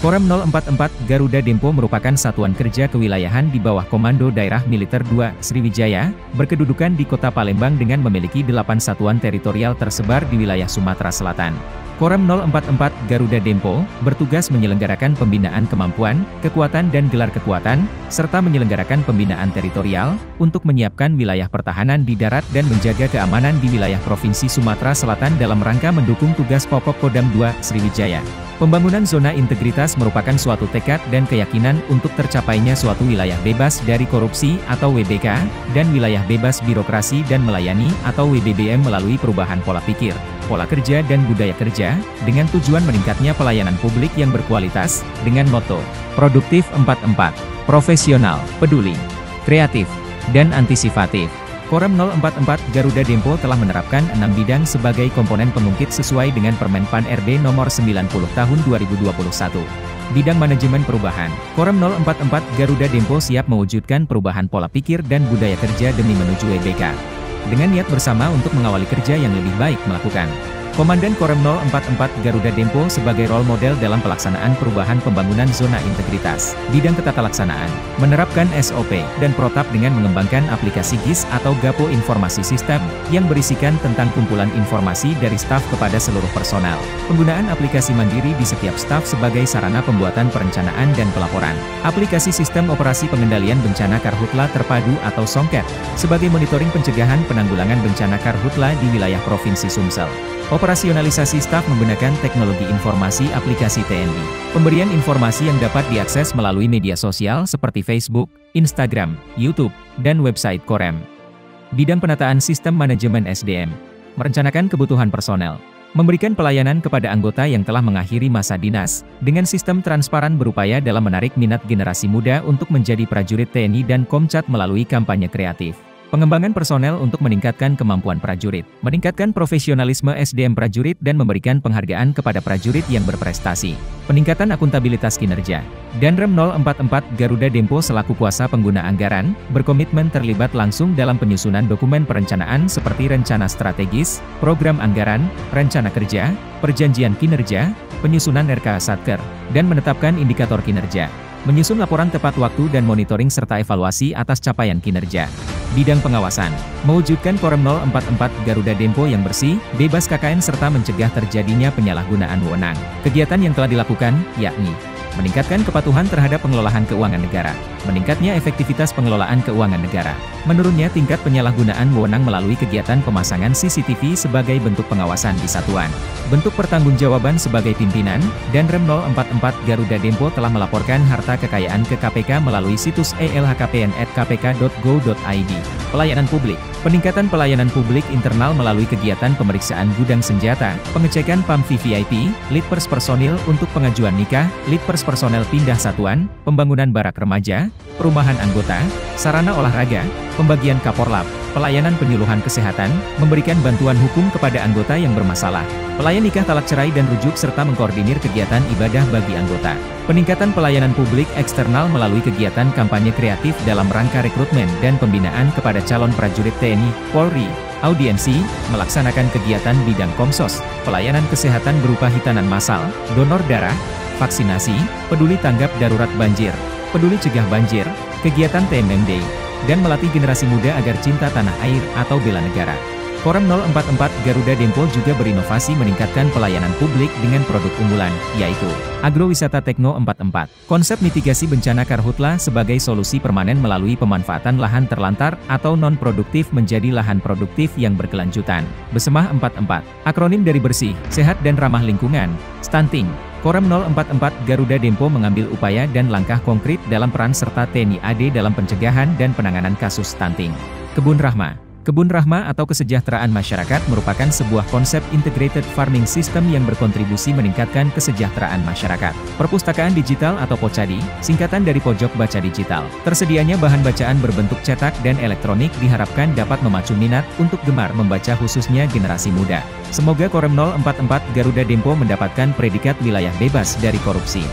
Korem 044 Garuda Dempo merupakan satuan kerja kewilayahan di bawah Komando Daerah Militer 2 Sriwijaya, berkedudukan di Kota Palembang dengan memiliki 8 satuan teritorial tersebar di wilayah Sumatera Selatan. Korem 044 Garuda Dempo bertugas menyelenggarakan pembinaan kemampuan, kekuatan dan gelar kekuatan, serta menyelenggarakan pembinaan teritorial, untuk menyiapkan wilayah pertahanan di darat dan menjaga keamanan di wilayah Provinsi Sumatera Selatan dalam rangka mendukung tugas pokok Kodam 2 Sriwijaya. Pembangunan zona integritas merupakan suatu tekad dan keyakinan untuk tercapainya suatu wilayah bebas dari korupsi atau WBK, dan wilayah bebas birokrasi dan melayani atau WBBM melalui perubahan pola pikir, pola kerja dan budaya kerja, dengan tujuan meningkatnya pelayanan publik yang berkualitas, dengan moto, produktif 44, profesional, peduli, kreatif, dan antisipatif. Korem 044 Garuda Dempo telah menerapkan 6 bidang sebagai komponen pengungkit sesuai dengan Permen PAN RB nomor 90 tahun 2021. Bidang manajemen perubahan, Korem 044 Garuda Dempo siap mewujudkan perubahan pola pikir dan budaya kerja demi menuju WBK. Dengan niat bersama untuk mengawali kerja yang lebih baik melakukan. Komandan Korem 044 Garuda Dempo sebagai role model dalam pelaksanaan perubahan pembangunan zona integritas. Bidang ketata laksanaan, menerapkan SOP dan protap dengan mengembangkan aplikasi GIS atau Gapo Informasi Sistem, yang berisikan tentang kumpulan informasi dari staf kepada seluruh personal. Penggunaan aplikasi mandiri di setiap staf sebagai sarana pembuatan perencanaan dan pelaporan. Aplikasi Sistem Operasi Pengendalian Bencana Karhutla Terpadu atau SONGKET, sebagai monitoring pencegahan penanggulangan bencana Karhutla di wilayah Provinsi Sumsel. Operasionalisasi staf menggunakan teknologi informasi aplikasi TNI. Pemberian informasi yang dapat diakses melalui media sosial seperti Facebook, Instagram, YouTube, dan website Korem. Bidang penataan sistem manajemen SDM. Merencanakan kebutuhan personel. Memberikan pelayanan kepada anggota yang telah mengakhiri masa dinas, dengan sistem transparan berupaya dalam menarik minat generasi muda untuk menjadi prajurit TNI dan Komcat melalui kampanye kreatif. Pengembangan personel untuk meningkatkan kemampuan prajurit, meningkatkan profesionalisme SDM prajurit dan memberikan penghargaan kepada prajurit yang berprestasi. Peningkatan akuntabilitas kinerja. Danrem 044 Garuda Dempo selaku kuasa pengguna anggaran, berkomitmen terlibat langsung dalam penyusunan dokumen perencanaan seperti rencana strategis, program anggaran, rencana kerja, perjanjian kinerja, penyusunan RK Satker, dan menetapkan indikator kinerja. Menyusun laporan tepat waktu dan monitoring serta evaluasi atas capaian kinerja. Bidang pengawasan, mewujudkan Korem 044 Garuda Dempo yang bersih, bebas KKN serta mencegah terjadinya penyalahgunaan wewenang. Kegiatan yang telah dilakukan, yakni meningkatkan kepatuhan terhadap pengelolaan keuangan negara, meningkatnya efektivitas pengelolaan keuangan negara, menurunnya tingkat penyalahgunaan wewenang melalui kegiatan pemasangan CCTV sebagai bentuk pengawasan di satuan. Bentuk pertanggungjawaban sebagai pimpinan, Danrem 044 Garuda Dempo telah melaporkan harta kekayaan ke KPK melalui situs elhkpn@kpk.go.id. Pelayanan publik, peningkatan pelayanan publik internal melalui kegiatan pemeriksaan gudang senjata, pengecekan PAM VVIP, Litpers personil untuk pengajuan nikah, Litpers personel pindah satuan, pembangunan barak remaja, perumahan anggota, sarana olahraga, pembagian kaporlap, pelayanan penyuluhan kesehatan, memberikan bantuan hukum kepada anggota yang bermasalah, pelayan nikah talak cerai dan rujuk serta mengkoordinir kegiatan ibadah bagi anggota. Peningkatan pelayanan publik eksternal melalui kegiatan kampanye kreatif dalam rangka rekrutmen dan pembinaan kepada calon prajurit TNI, Polri, audiensi, melaksanakan kegiatan bidang Komsos, pelayanan kesehatan berupa hitanan massal, donor darah, vaksinasi, peduli tanggap darurat banjir, peduli cegah banjir, kegiatan TMMD, dan melatih generasi muda agar cinta tanah air atau bela negara. Korem 044 Garuda Dempo juga berinovasi meningkatkan pelayanan publik dengan produk unggulan, yaitu Agrowisata Tekno 44. Konsep mitigasi bencana Karhutla sebagai solusi permanen melalui pemanfaatan lahan terlantar atau non-produktif menjadi lahan produktif yang berkelanjutan. Besemah 44. Akronim dari bersih, sehat dan ramah lingkungan, stunting. Korem 044 Garuda Dempo mengambil upaya dan langkah konkret dalam peran serta TNI AD dalam pencegahan dan penanganan kasus stunting. Kebun Rahma. Kebun Rahma atau kesejahteraan masyarakat merupakan sebuah konsep integrated farming system yang berkontribusi meningkatkan kesejahteraan masyarakat. Perpustakaan digital atau Pocadi, singkatan dari Pojok Baca Digital. Tersedianya bahan bacaan berbentuk cetak dan elektronik diharapkan dapat memacu minat untuk gemar membaca khususnya generasi muda. Semoga Korem 044 Garuda Dempo mendapatkan predikat wilayah bebas dari korupsi.